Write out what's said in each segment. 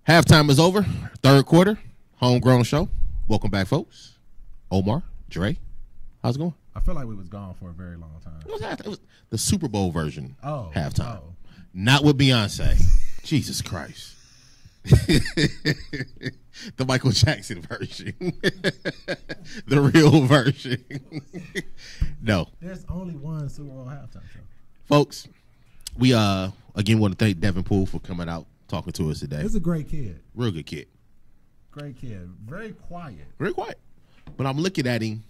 Halftime is over. Third quarter. Homegrown show. Welcome back, folks. Omar, Dre, how's it going? I feel like we was gone for a very long time. It was the Super Bowl version. Halftime. Oh. Not with Beyonce. Jesus Christ. The Michael Jackson version. The real version. No. There's only one Super Bowl halftime show. Folks, we again want to thank Devin Poole for coming out talking to us today. He's a great kid. Real good kid. Great kid. Very quiet. Very quiet. But I'm looking at him.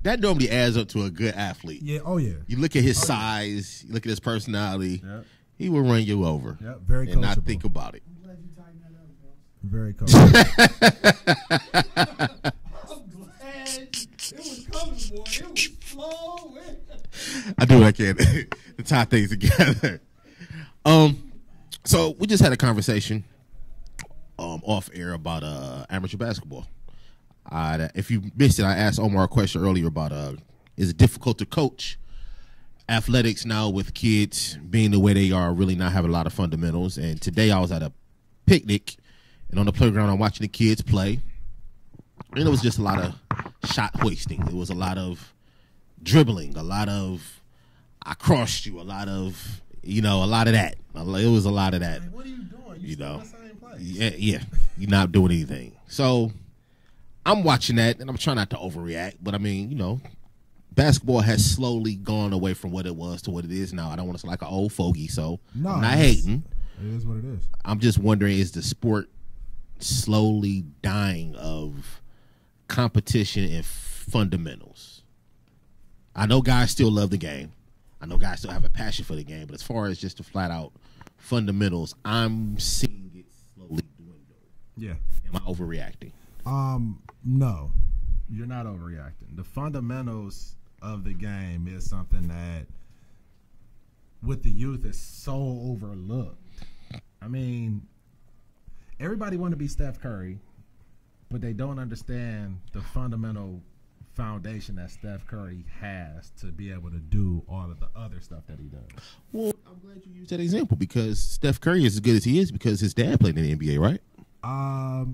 That normally adds up to a good athlete. Yeah. Oh, yeah. You look at his size. You look at his personality. Yep. He will run you over. Yep. Very coachable. And not think about it. I'm glad you tightened that up, bro. Very coachable. I'm glad it was coming, boy. It was slow. I do what I can to tie things together. So we just had a conversation off air about amateur basketball. If you missed it, I asked Omar a question earlier about is it difficult to coach athletics now with kids being the way they are, really not having a lot of fundamentals. And today I was at a picnic, and on the playground I'm watching the kids play, and it was just a lot of shot hoisting. It was a lot of dribbling, a lot of I crossed you, a lot of that. It was a lot of that. Like, what are you doing? You still in the same place. Yeah. You're not doing anything. So I'm watching that, and I'm trying not to overreact. But, I mean, basketball has slowly gone away from what it was to what it is now. I don't want to sound like an old fogey, so No, I'm not hating. It is what it is. I'm just wondering, is the sport slowly dying of competition and fundamentals? I know guys still love the game. I know guys still have a passion for the game, but as far as just the flat out fundamentals, I'm seeing it slowly dwindle. Yeah. Am I overreacting? No, you're not overreacting. The fundamentals of the game is something that, with the youth, is so overlooked. I mean, everybody want to be Steph Curry, but they don't understand the fundamental foundation that Steph Curry has to be able to do all of the other stuff that he does. Well, I'm glad you used that example because Steph Curry is as good as he is because his dad played in the NBA, right?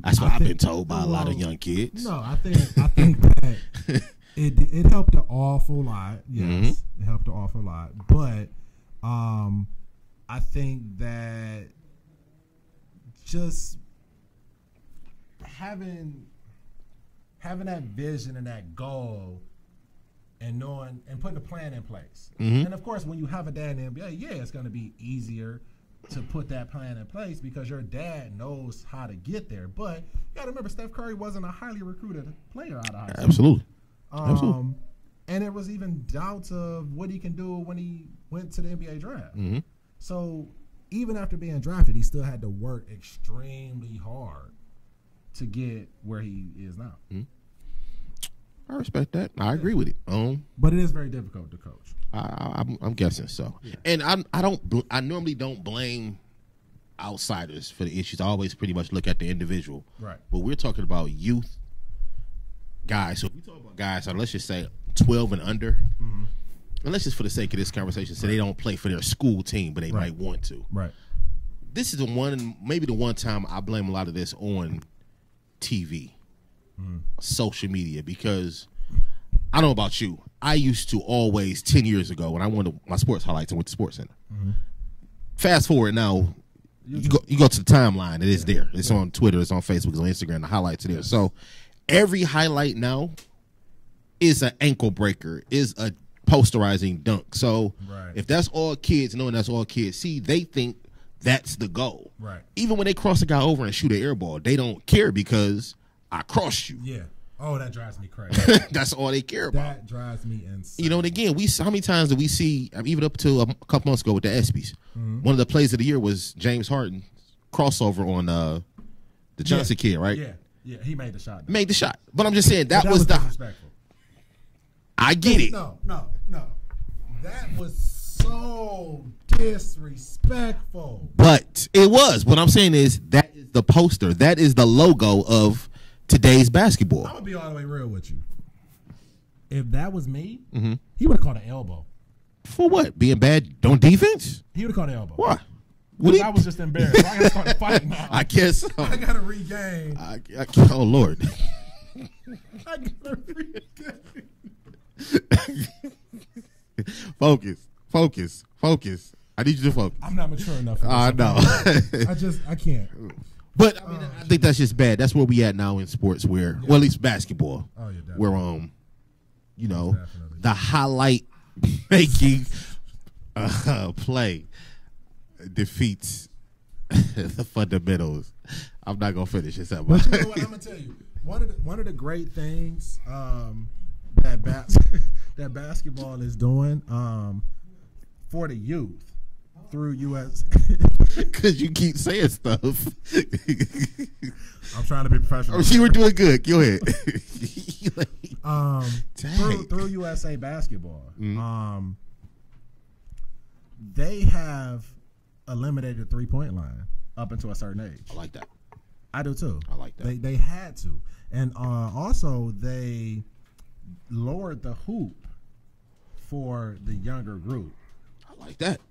That's what I've been told by a lot of young kids. No, I think that it helped an awful lot. Yes, It helped an awful lot. But I think that just having that vision and that goal and knowing and putting a plan in place. And of course, when you have a dad in the NBA, it's going to be easier to put that plan in place because your dad knows how to get there. But you got to remember, Steph Curry wasn't a highly recruited player out of high school. Absolutely. And there was even doubts of what he can do when he went to the NBA draft. So even after being drafted, he still had to work extremely hard to get where he is now. I respect that. I agree with it. But it is very difficult to coach. I'm guessing so. Yeah. And I normally don't blame outsiders for the issues. I always pretty much look at the individual. Right. But we're talking about youth guys. So if we talk about guys, let's just say 12 and under. And let's just, for the sake of this conversation, say they don't play for their school team, but they might want to. Right. This is maybe the one time I blame a lot of this on TV, social media, because I don't know about you. I used to always, 10 years ago, when I wanted my sports highlights, I went to Sports Center. Fast forward now, you go to the timeline, it is there. It's on Twitter, it's on Facebook, it's on Instagram, the highlights are there. So every highlight now is an ankle breaker, is a posterizing dunk. So if that's all kids, knowing that's all kids see, they think that's the goal. Right. Even when they cross a guy over and shoot an air ball, they don't care because I crossed you. Yeah. Oh, that drives me crazy. That's all they care about. That drives me insane. And again, how many times did we see, even up to a couple months ago with the ESPYs, one of the plays of the year was James Harden crossover on the Johnson kid, right? Yeah, he made the shot. Made the shot. But I'm just saying, that was disrespectful. I get it. No. That was so disrespectful. But it was. What I'm saying is, that is the poster. That is the logo of today's basketball. I'm going to be all the way real with you. If that was me, he would have caught an elbow. For what? Being bad on defense? He would have caught an elbow. Why? What I was just embarrassed. So I gotta start fighting now. I guess so. I gotta regain. Oh Lord. I gotta regain. Focus. I need you to focus. I'm not mature enough for this. I know. I can't. But I mean, I think that's just bad. That's where we at now in sports, where well, at least basketball, Oh yeah, definitely. where you know, Definitely. the highlight making play defeats the fundamentals. I'm not gonna finish this up. But you know what? I'm gonna tell you one of the great things that basketball is doing for the youth through US. Because you keep saying stuff. I'm trying to be professional. You were doing good. Go ahead. Through USA Basketball, they have eliminated the 3-point line up until a certain age. I like that. I do too. I like that. They had to, and also they lowered the hoop for the younger group. I like that.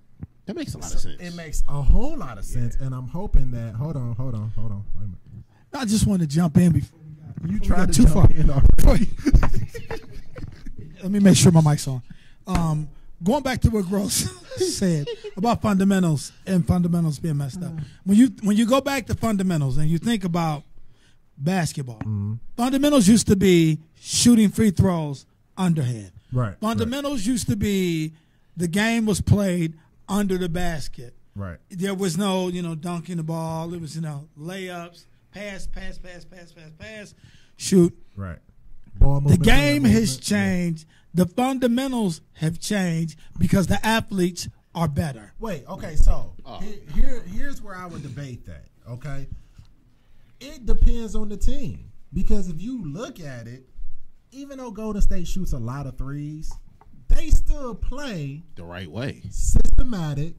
That makes a lot of sense. It makes a whole lot of sense, and I'm hoping that. Hold on. Wait a minute. I just wanted to jump in before You we tried got to too jump far. in already. Let me make sure my mic's on. Going back to what Gross said about fundamentals and fundamentals being messed up. When you go back to fundamentals and you think about basketball, fundamentals used to be shooting free throws underhand. Right. Fundamentals used to be the game was played under the basket. Right. There was no, dunking the ball. It was, layups, pass, shoot. Right. Ball The movement, game movement, has changed. The fundamentals have changed because the athletes are better. Wait, okay, so here's where I would debate that, okay? It depends on the team. Because if you look at it, even though Golden State shoots a lot of threes, they still play The right way. systematic,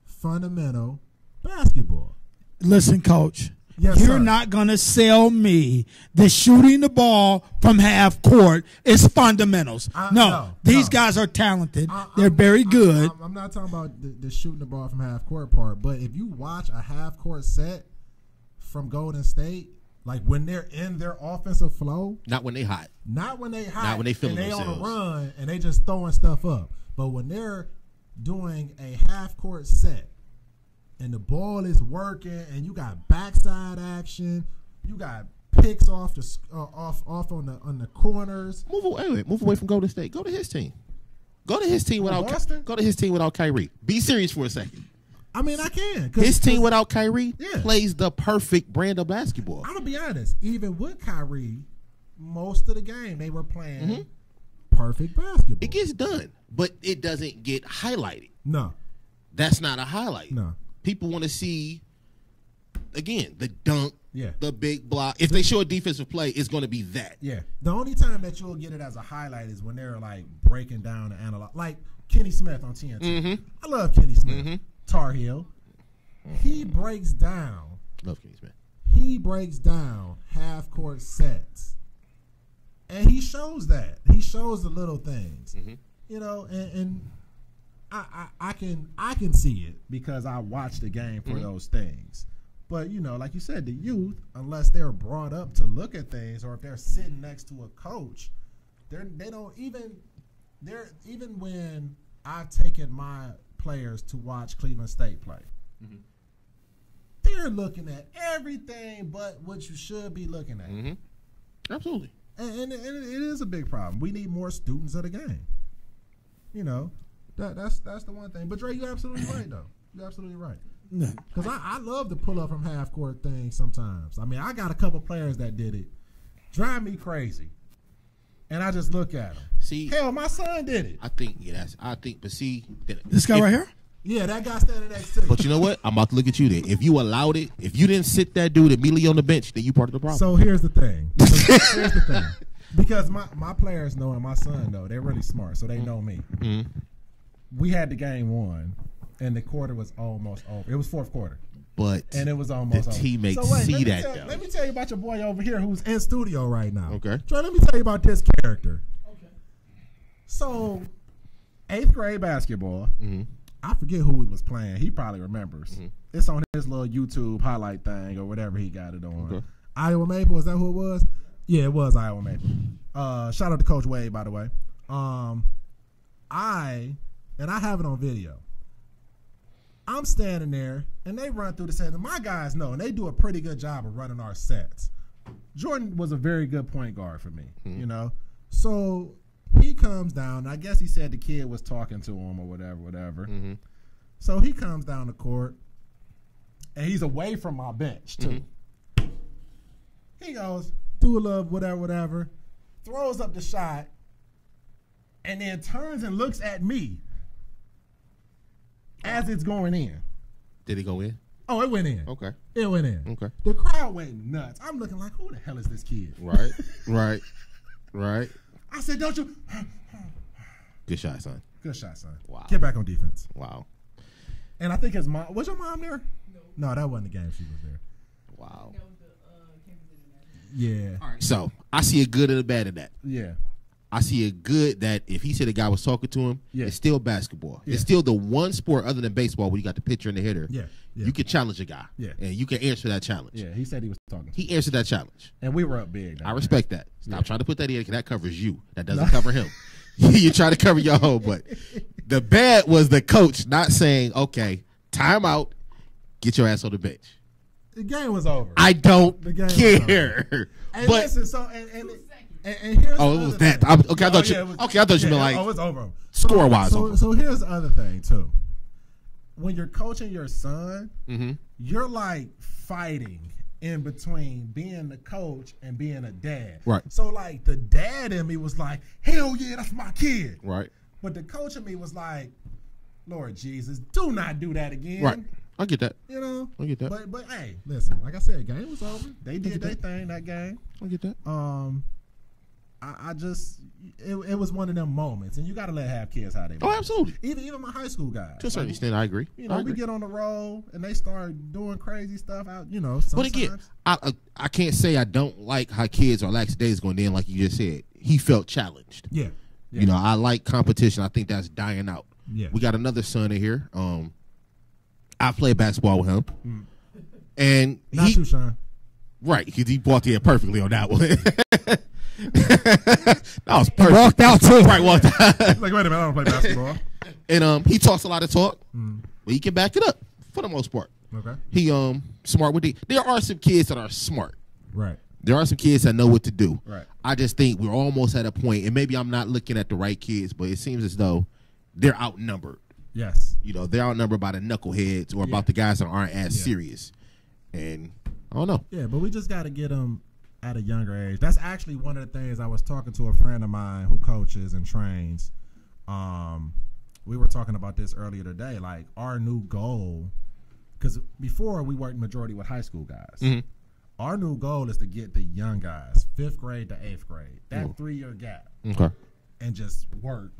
fundamental basketball. Listen, Coach, Yes, you're sir. not going to sell me that shooting the ball from half court is fundamentals. No, these guys are talented. They're very good. I'm not talking about the shooting the ball from half court part, but if you watch a half court set from Golden State, like when they're in their offensive flow, Not when they hot. not when they hot, Not when they feeling and they on themselves. a run and they just throwing stuff up, but when they're doing a half court set and the ball is working and you got backside action, you got picks off the off on the corners. Move away from Golden State. Go to his team. Go to his team without Boston? Go to his team without Kyrie. Be serious for a second. I mean, I can. 'Cause- His team without Kyrie Yeah. plays the perfect brand of basketball. I'm gonna be honest. Even with Kyrie, most of the game they were playing perfect basketball. It gets done, but it doesn't get highlighted. no, That's not a highlight. no. People want to see, again, the dunk, Yeah. the big block. If they show a defensive play, it's going to be that. Yeah, the only time that you'll get it as a highlight is when they're like breaking down the analog, like Kenny Smith on TNT. I love Kenny Smith, Tar Heel. He breaks down. Love Kenny Smith. He breaks down half court sets, and he shows that. He shows the little things, and I can see it because I watch the game for those things. But like you said, the youth, unless they're brought up to look at things, or if they're sitting next to a coach, they don't even. Even when I've taken my players to watch Cleveland State play, they're looking at everything but what you should be looking at, Absolutely. and it is a big problem. We need more students of the game. That's the one thing. But Dre, you're absolutely right though. You're absolutely right. Because I love to pull up from half court things sometimes. I mean, I got a couple players that did it. Drive me crazy. And I just look at them. See, Hell, my son did it. but see, This guy right here? Yeah, that guy standing next to me. But you know what? I'm about to look at you then. If you allowed it, if you didn't sit that dude immediately on the bench, then you part of the problem. So here's the thing. Because my players know and my son know. They're really smart, so they know me. We had the game won, and the quarter was almost over. It was fourth quarter. But And it was almost the over. teammates So wait, see let me that, tell- though. Let me tell you about your boy over here who's in studio right now. Okay. Troy, let me tell you about this character. Okay. So, 8th grade basketball, I forget who he was playing. He probably remembers. It's on his little YouTube highlight thing or whatever he got it on. Okay. Iowa Maple, is that who it was? Yeah, it was Iowa Maple. Shout out to Coach Wade, by the way. I have it on video. I'm standing there, and they run through the set. And my guys know, and they do a pretty good job of running our sets. Jordan was a very good point guard for me, you know. So he comes down. I guess he said the kid was talking to him or whatever. So he comes down the court, and he's away from my bench, too. He goes, do a little whatever, throws up the shot, and then turns and looks at me as it's going in. Did it go in? Oh, it went in. Okay. It went in. Okay. The crowd went nuts. I'm looking like, who the hell is this kid? Right. Right. I said, don't you? Good shot, son. Good shot, son. Wow. Get back on defense. Wow. And I think his mom, was your mom there? No, that wasn't the game she was there. Wow. Yeah. So I see a good and a bad in that. Yeah. I see a good that if he said the guy was talking to him, Yeah. it's still basketball. Yeah. It's still the one sport other than baseball where you got the pitcher and the hitter. Yeah. Yeah. You can challenge a guy. Yeah. And you can answer that challenge. Yeah, he said he was talking to He answered that challenge. And we were up big. I respect that. Stop Yeah. trying to put that in because that covers you. That doesn't cover him. You try to cover your own. But the bad was the coach not saying, okay, time out, get your ass on the bench. The game was over. I don't The game was care. And But listen, so and here's oh, the it was other that. thing. Okay, I thought you. Okay, I thought you meant like oh, it's over. score-wise over. So here's the other thing too. When you're coaching your son, you're like fighting in between being the coach and being a dad. Right. So like the dad in me was like, hell yeah, that's my kid. Right. But the coach in me was like, Lord Jesus, do not do that again. Right. I get that. You know? I get that. But hey, listen, like I said, game was over. They did their thing that game. I get that. I just it was one of them moments, and you got to have kids how they. Oh, absolutely. Even my high school guys. To a certain extent, I agree. You know, I agree. we get on the road and they start doing crazy stuff out. You know, But sometimes. again, I can't say I don't like how kids are lackadaisical. Then, like you just said, he felt challenged. Yeah. You know, I like competition. I think that's dying out. Yeah. We got another son in here. I played basketball with him, and Not too, Sean. right because he walked in perfectly on that one. That was perfect. Walked out too. Right, walked out. Like, wait a minute, I don't play basketball. And he talks a lot of talk, but he can back it up for the most part. Okay. He smart with there are some kids that are smart. Right. There are some kids that know what to do. Right. I just think we're almost at a point, and maybe I'm not looking at the right kids, but it seems as though they're outnumbered. Yes. You know, they're outnumbered by the knuckleheads or about the guys that aren't as serious. And I don't know. Yeah, but we just got to get them at a younger age. That's actually one of the things I was talking to a friend of mine who coaches and trains. We were talking about this earlier today. Like our new goal, because before we worked majority with high school guys. Our new goal is to get the young guys, 5th grade to 8th grade, that 3-year gap, Okay. and just work.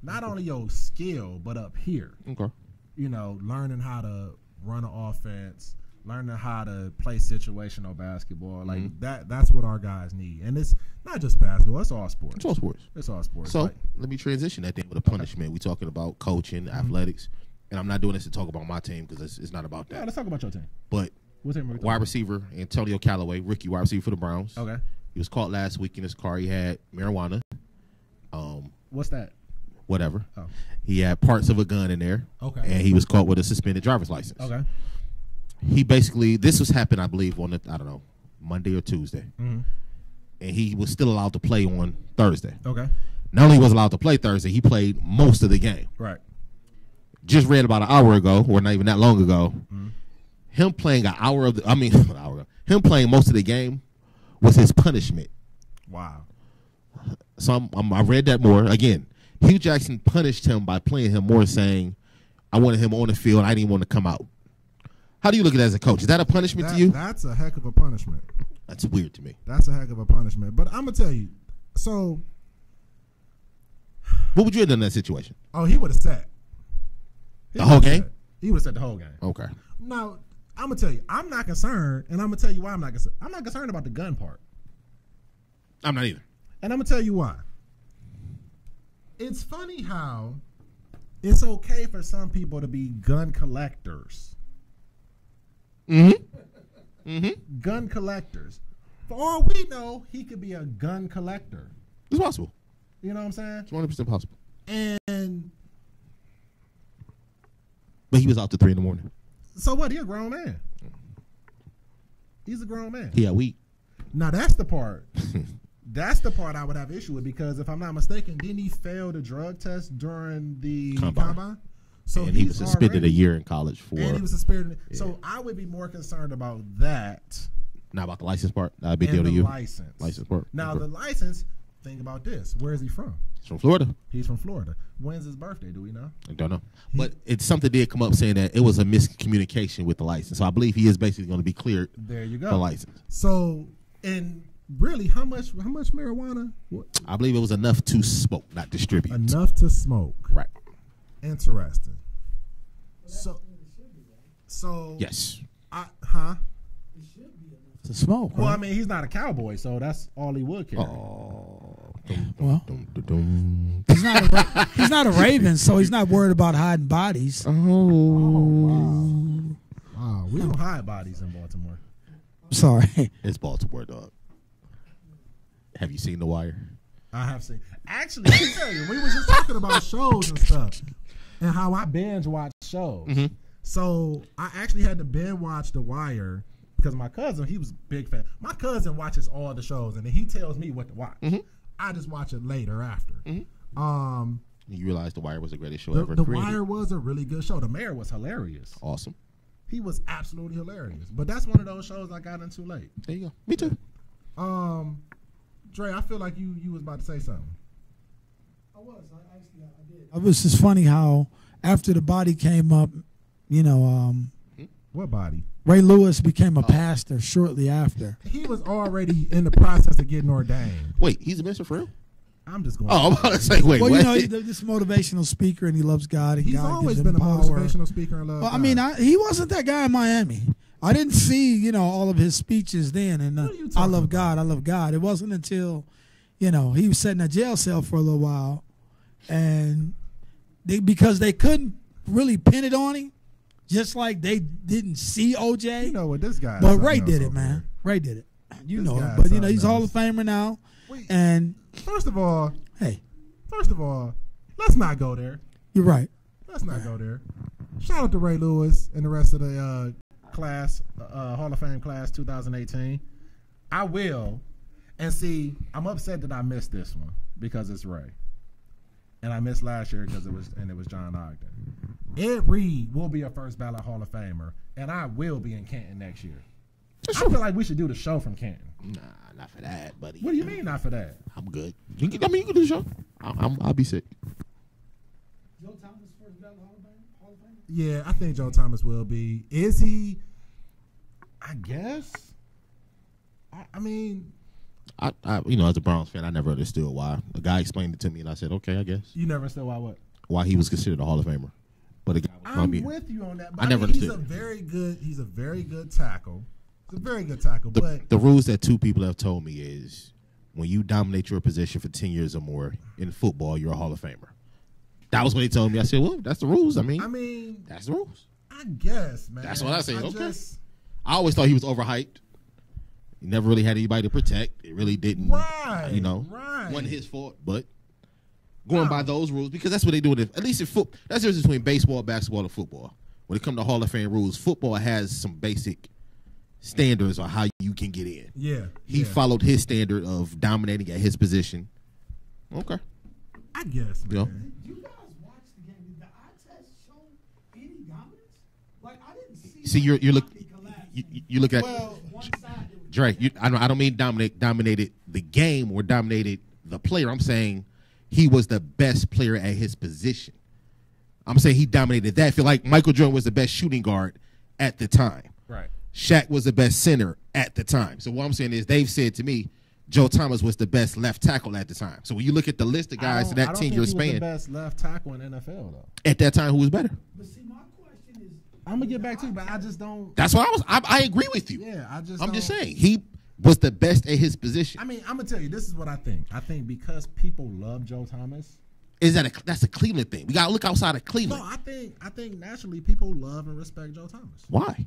Not only your skill, but up here. Okay. You know, learning how to run an offense, learning how to play situational basketball. Like that's what our guys need. And it's not just basketball, it's all sports. It's all sports. It's all sports. So Like, let me transition that thing with a punishment. We talking about coaching, athletics, and I'm not doing this to talk about my team because it's not about yeah, that. let's talk about your team. But What team are we talking wide about? receiver Antonio Callaway, rookie wide receiver for the Browns. Okay. He was caught last week in his car. He had marijuana, What's that? whatever. Oh. He had parts of a gun in there. Okay. And he was caught with a suspended driver's license. Okay. He basically, this was happened, I believe, on Monday or Tuesday. Mm-hmm. And he was still allowed to play on Thursday. Okay. Not only was allowed to play Thursday, he played most of the game. Right. Just read about an hour ago, or not even that long ago, him playing an hour ago, him playing most of the game was his punishment. Wow. So I read that more. Again, Hugh Jackson punished him by playing him more, saying, I wanted him on the field. I didn't want to come out. How do you look at that as a coach? Is that a punishment to you? That's a heck of a punishment. That's weird to me. That's a heck of a punishment. But I'm going to tell you, so, What would you have done in that situation? he would have sat. The whole game? He would have sat the whole game. Okay. Now, I'm going to tell you, I'm not concerned, and I'm going to tell you why I'm not concerned. I'm not concerned about the gun part. I'm not either. And I'm going to tell you why. It's funny how It's okay for some people to be gun collectors. Gun collectors. For all we know, he could be a gun collector. It's possible. You know what I'm saying? It's 100% possible. And But he was out to 3 a.m. so what? He a grown man. He's a grown man. He had weed. Now that's the part. That's the part I would have issue with, because if I'm not mistaken, didn't he fail the drug test during the combine? So And he was suspended a year in college for. And he was suspended. Yeah. So I would be more concerned about that. Not about the license part. Not a big and deal to the you. License part. Now the license. Think about this. Where is he from? He's from Florida. He's from Florida. When's his birthday? Do we know? I don't know. But it's something did come up saying that it was a miscommunication with the license. So I believe he is basically going to be cleared. There you go. The license. So, and really, how much marijuana? What? I believe it was enough to smoke, not distribute. Enough to smoke. Right. Interesting. So yes. To smoke. Well, right? I mean, he's not a cowboy, so that's all he would carry. Well, he's not a Raven, so he's not worried about hiding bodies. Wow, we don't hide bodies in Baltimore. Sorry. It's Baltimore, dog. Have you seen The Wire? I have seen. Actually, let me tell you, we were just talking about shows and stuff, and how I binge watch shows. Mm-hmm. So I actually had to binge watch The Wire because my cousin, he was a big fan. My cousin watches all the shows, and then he tells me what to watch. Mm-hmm. I just watch it later after. Mm-hmm. You realize The Wire was the greatest show ever The created. Wire was a really good show. The mayor was hilarious. Awesome. He was absolutely hilarious. But that's one of those shows I got into late. There you go. Me too. Dre, I feel like you was about to say something. I did. It was just funny how after the body came up, What body? Ray Lewis became a pastor shortly after. He was already in the process of getting ordained. Wait, he's a minister for real? I'm just going. Oh, I'm about to say, wait, Well, what? he's this motivational speaker, and he loves God. And He's God always gives been him a power. motivational speaker and love. Well, I God. mean, he wasn't that guy in Miami. I didn't see, all of his speeches then. And What are you I talking love about? God. I love God. It wasn't until, he was sitting in a jail cell for a little while, and because they couldn't really pin it on him, just like they didn't see OJ. you know what this guy. But Ray did it, man. Ray did it. You This know guy it. But is he's a Hall of something Famer now. Wait. And First of all, hey, let's not go there. you're right. Let's not go there. Shout out to Ray Lewis and the rest of the class, Hall of Fame class 2018. I will. And see, I'm upset that I missed this one because it's Ray. And I missed last year because it was John Ogden. Ed Reed will be a first ballot Hall of Famer, and I will be in Canton next year. I feel like we should do the show from Canton. Nah, not for that, buddy. What do you mean not for that? I'm good. You can do the show. I'll be sick. Joe Thomas first ballot Hall of Fame? Yeah, I think Joe Thomas will be. Is he? I guess. I mean, I as a Browns fan, I never understood why. A guy explained it to me, and I said, okay, I guess. you never understood why what? Why he was considered a Hall of Famer. But a guy was I'm be with you on that. But I never He's understood. He's a very good tackle. He's a very good tackle. But the rules that two people have told me is when you dominate your position for 10 years or more in football, you're a Hall of Famer. That was what he told me. I said, well, that's the rules. I mean, that's the rules. I guess, man. That's what I said. Okay. I always thought he was overhyped. He never really had anybody to protect. It really didn't, Right. wasn't his fault. But going by those rules, because that's what they do. At least in football, that's the difference between baseball, basketball, and football. When it comes to Hall of Fame rules, football has some basic standards on how you can get in. Yeah. He followed his standard of dominating at his position. Okay. I guess, man. Yeah. Did you guys watch the game? Did the eye test show any dominance? Like, I didn't see. See, you're look. He collapsed. You look at One side. It was Dre. I don't mean dominated the game or dominated the player. I'm saying he was the best player at his position. I'm saying he dominated that. I feel like Michael Jordan was the best shooting guard at the time. Right. Shaq was the best center at the time. So what I'm saying is they've said to me, Joe Thomas was the best left tackle at the time. So when you look at the list of guys in that 10-year He was the span, best left tackle in NFL though. at that time, who was better? But see, my question is. I'm gonna get back to you, but I just don't. That's what I agree with you. Yeah, I'm just don't- saying he was the best at his position. I mean, I'm gonna tell you, this is what I think. I think because people love Joe Thomas, that's a Cleveland thing. We gotta look outside of No, Cleveland. I think naturally people love and respect Joe Thomas. Why?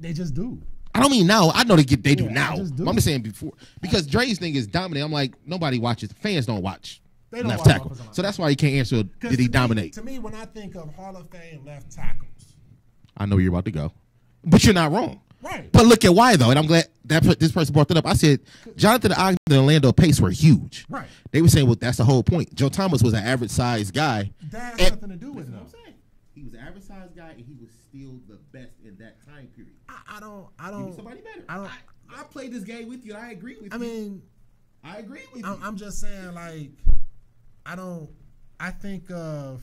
They just do. I don't mean now. I know they do Yeah, now. I just do. But I'm just saying before because Dre's thing is dominate. I'm like nobody watches. Fans don't watch They don't left watch tackle. offensive line. So that's why you can't answer. Did he dominate? To me, when I think of Hall of Fame left tackles, I know where you're about to go, but you're not wrong. right? But look at why though, and I'm glad that this person brought that up. I said Jonathan Ogden and Orlando Pace were huge. Right. They were saying, well, that's the whole point. Joe Thomas was an average sized guy. That has And- nothing to do with it. He was an average sized guy, and he was still the best in that time period. I don't. Somebody better. I don't. I played this game with you, and I agree with you. I mean, I agree with you. I'm just saying, like, I think of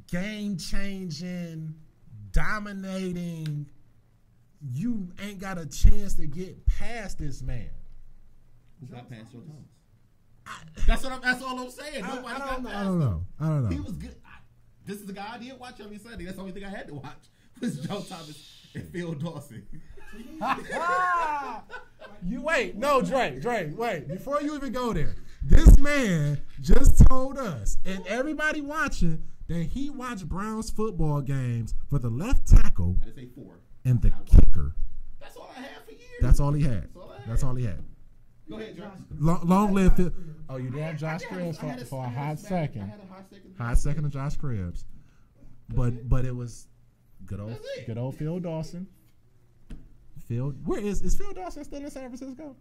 game changing, dominating. You ain't got a chance to get past this man. Who got past Joe Thomas? That's all I'm saying. Nobody got past I don't know. He was good. This is the guy I did watch every Sunday. That's the only thing I had to watch was Joe Thomas and Phil Dawson. You wait, no, Dre, wait. Before you even go there, this man just told us and everybody watching that he watched Browns football games for the left tackle I didn't say 4. and the kicker. That's all I had for years. That's all he had. all I had. That's all he had. Go ahead, Josh. Long live Phil. Oh, you did have Josh Cribbs for a hot I had second. a hot second. Hot second to Josh Cribbs. But it was good old Phil Dawson. Where is Phil Dawson still in San Francisco?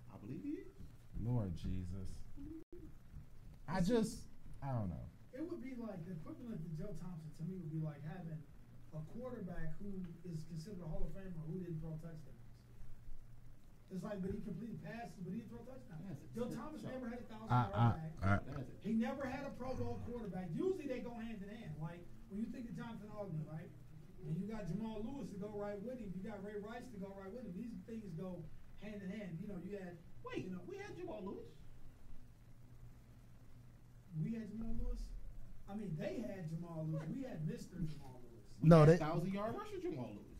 I believe he is. Lord Jesus. I don't know. It would be like the equivalent to Joe Thompson to me would be like having a quarterback who is considered a Hall of Famer who didn't throw touchdowns. It's like, but he completed passes, but he didn't throw touchdowns. Joe Thomas never had a 1,000-yard back. He never had a Pro Bowl quarterback. Usually they go hand in hand. Like when you think of Jonathan Ogden, right? And you got Jamal Lewis to go right with him. You got Ray Rice to go right with him. These things go hand in hand. You know, you had We had Jamal Lewis. we had Jamal Lewis. I mean, they had Jamal Lewis. We had Mr. Jamal Lewis. No, they 1,000-yard rusher Jamal Lewis.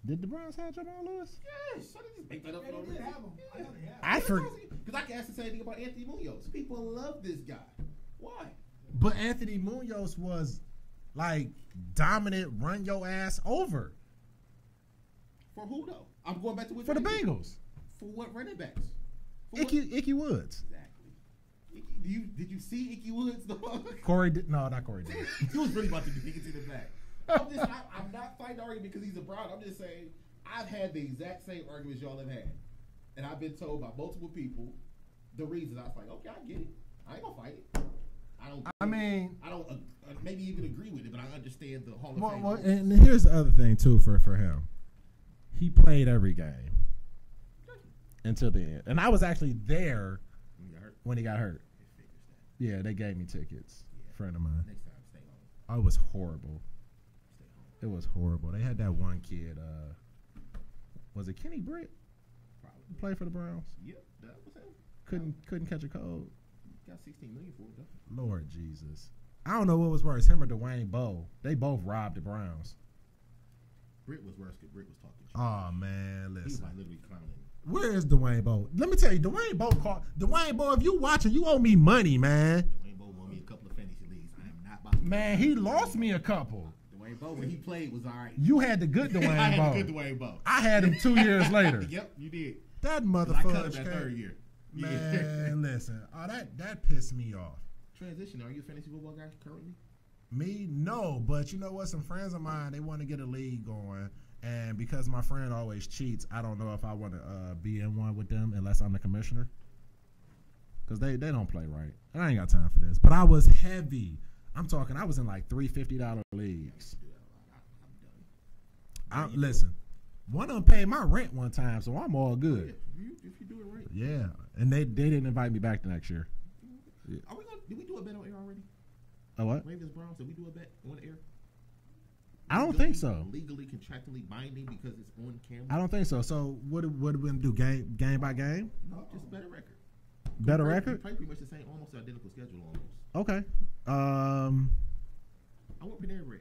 did the Browns have Jamal Lewis? Yes, I didn't just make that up. They did have him. I know they have him. I forgot. Because I can ask the same thing about Anthony Munoz. People love this guy. Why? But Anthony Munoz was like dominant, run your ass over For who though? I'm going back to what for the you did. Bengals. For what running backs? For what- Icky Woods. Exactly. Did you see Icky Woods though? Not Corey. He was really about to get into the back. I'm not fighting the argument because he's a Brown. I'm just saying I've had the exact same arguments y'all have had, and I've been told by multiple people the reasons. I was like, okay, I get it. I ain't gonna fight it. I don't maybe even agree with it, but I understand the Hall of Fame. Well, and here's the other thing too for him. He played every game until the end, and I was actually there when he got hurt. Yeah, they gave me tickets. Friend of mine. Next time, stay home. Oh, it was horrible. It was horrible. They had that one kid. Was it Kenny Britt? Probably. Play for the Browns. Yep, that was him. Couldn't catch a cold. Got $16 million for it though. Lord Jesus. I don't know what was worse, him or Dwayne Bowe. They both robbed the Browns. Britt was worse because Britt was talking shit. Oh man, He was listen. like literally clowning. Where is Dwayne Bowe? Let me tell you, Dwayne Bowe, if you watching, you owe me money, man. Dwayne Bowe won me a couple of fantasy leagues. I am not about to. Man, he lost me a couple. Dwayne Bowe, when he played, was all right. You had the good I Dwayne had a good Bowe. Dwayne Bowe. I had him 2 years later. Yep, you did. That 'Cause I cut him motherfucker. that third year. Man, listen. Oh, that pissed me off. Transition. Are you a fantasy football guy currently? Me, no. But you know what? Some friends of mine, they want to get a league going. And because my friend always cheats, I don't know if I want to be in one with them unless I'm the commissioner. Because they don't play right. And I ain't got time for this. But I was heavy. I'm talking, I was in like $350 leagues. Listen, one of them paid my rent one time, so I'm all good. If you do it right. Yeah. And they didn't invite me back the next year. Are we gonna? Did we do a bet on air already? Oh, what? Ravens Browns. Did we do a bet on air? I don't think so. Legally, contractually binding because it's on camera. I don't think so. So what are we going to do, game by game? No, just better record. Better We record? play pretty much the same, almost identical schedule almost. Okay. I want Panera Bread.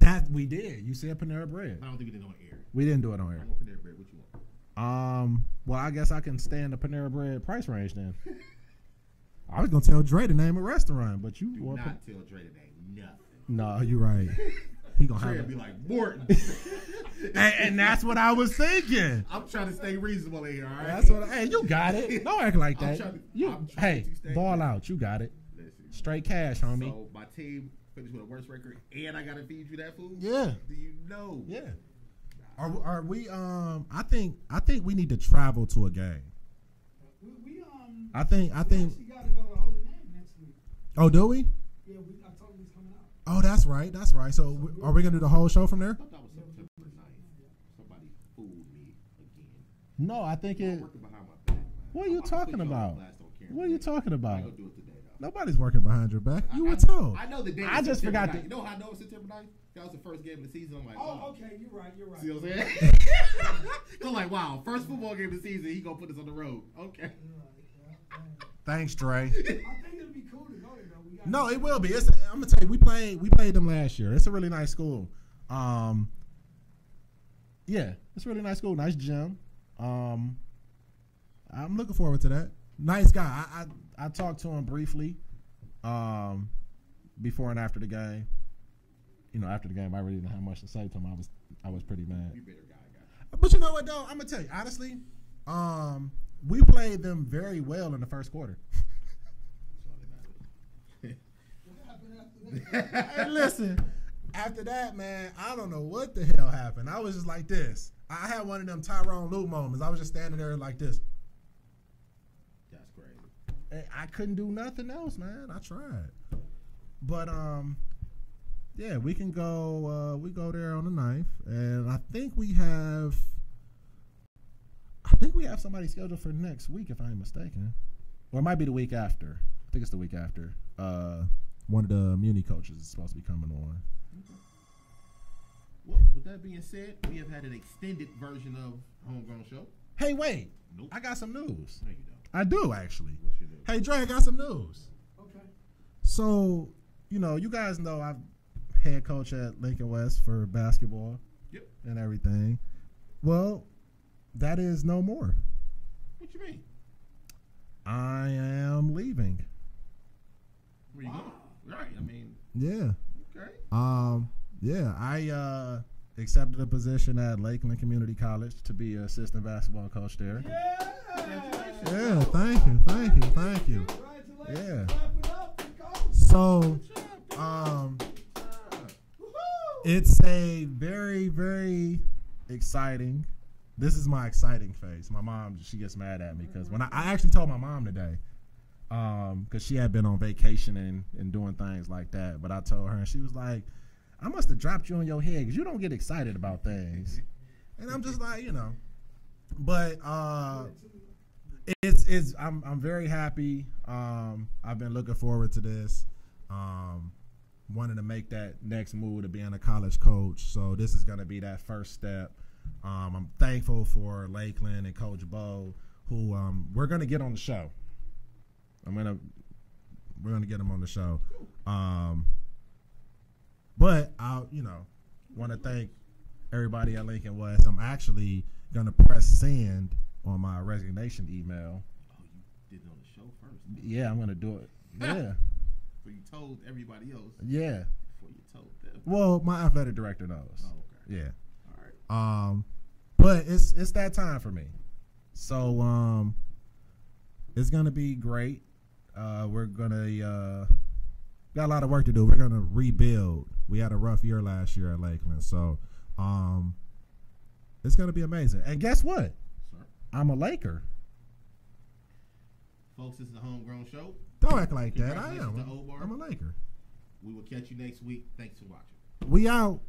That we did. You said Panera Bread. I don't think we did it on air. We didn't do it on I air. want Panera Bread. What you want? Well, I guess I can stay in the Panera Bread price range then. I was gonna tell Dre to name a restaurant, but you Do want not tell Dre that ain't nothing. no, you're right. He gonna Dre have would be it. like, Morton. And that's what I was thinking. I'm trying to stay reasonable here, all right? That's what. Hey, you got it. Don't act like I'm that. trying to Hey, stay ball reasonable. out. You got it. Listen, Straight cash, homie. so my team finished with a worse record, and I got to feed you that food? Yeah. Do you know? Yeah. Are we? I think we need to travel to a game. We I think. actually got to go to Holy Name next week. Oh, do we? Yeah, I told him he's coming out. Oh, that's right. That's right. So, are we gonna do the whole show from there? I thought that was September 9th. Somebody fooled me again. No, I think I'm it. working behind my back, man. What are you I'm talking put you on about? blast on camera What are you today. talking I about? ain't gonna do it today, though. Nobody's working behind your back. You were I- told. I know the day. I was just September forgot 9th. to- You know how I know it's September 9th? That was the first game of the season. I'm like, Oh, okay, you're right. See what I'm saying? I'm like, wow, first football game of the season, he gonna put us on the road. Okay. Thanks, Dre. I think it'll be cool to go there though. We got No, it will be. I'm gonna tell you, we played them last year. It's a really nice school. Yeah, it's a really nice school. Nice gym. I'm looking forward to that. Nice guy. I talked to him briefly, before and after the game. You know, after the game, I really didn't have much to say to him. I was pretty mad. You better guy. But you know what, though? I'm gonna tell you honestly. We played them very well in the first quarter. Hey, listen. After that, man, I don't know what the hell happened. I was just like this. I had one of them Tyrone Lue moments. I was just standing there like this. That's crazy. And I couldn't do nothing else, man. I tried. But yeah, we can go. We go there on the 9th, and I think we have somebody scheduled for next week, if I ain't mistaken, or it might be the week after. I think it's the week after. One of the Muni coaches is supposed to be coming on. Well, with that being said, we have had an extended version of Homegrown Show. Hey, wait! Nope. I got some news. No, you don't. I do actually. What's your news? Hey, Dre, I got some news. Okay. So, you know, you guys know I'm head coach at Lincoln West for basketball. Yep. And everything. Well, that is no more. What you mean? I am leaving. Where you going? Right. I mean, Yeah. okay. Yeah, I accepted a position at Lakeland Community College to be an assistant basketball coach there. Yeah, thank you. Congratulations. Yeah. Clap it up for Coach. So, it's a very, very exciting. This is my exciting phase. My mom, she gets mad at me because when I actually told my mom today, because she had been on vacation and doing things like that. But I told her, and she was like, I must have dropped you on your head because you don't get excited about things. And I'm just like, you know. But I'm very happy. I've been looking forward to this. Wanted to make that next move to being a college coach. So this is going to be that first step. I'm thankful for Lakeland and Coach Bo, who we're going to get on the show. We're gonna get him on the show. But I, want to thank everybody at Lincoln West. I'm actually gonna press send on my resignation email. Oh, you did it on the show first. Yeah, I'm gonna do it. Yeah, So you told everybody else yeah. before you told them. Well, my athletic director knows. Oh, okay. Yeah. All right. But it's that time for me. So it's gonna be great. We're gonna got a lot of work to do. We're gonna rebuild. We had a rough year last year at Lakeland, so it's gonna be amazing. And guess what? Sir. I'm a Laker. Folks, this is the Homegrown Show. Don't act like that. I Congratulations am. to Omar. I'm a Laker. We will catch you next week. Thanks for watching. We out.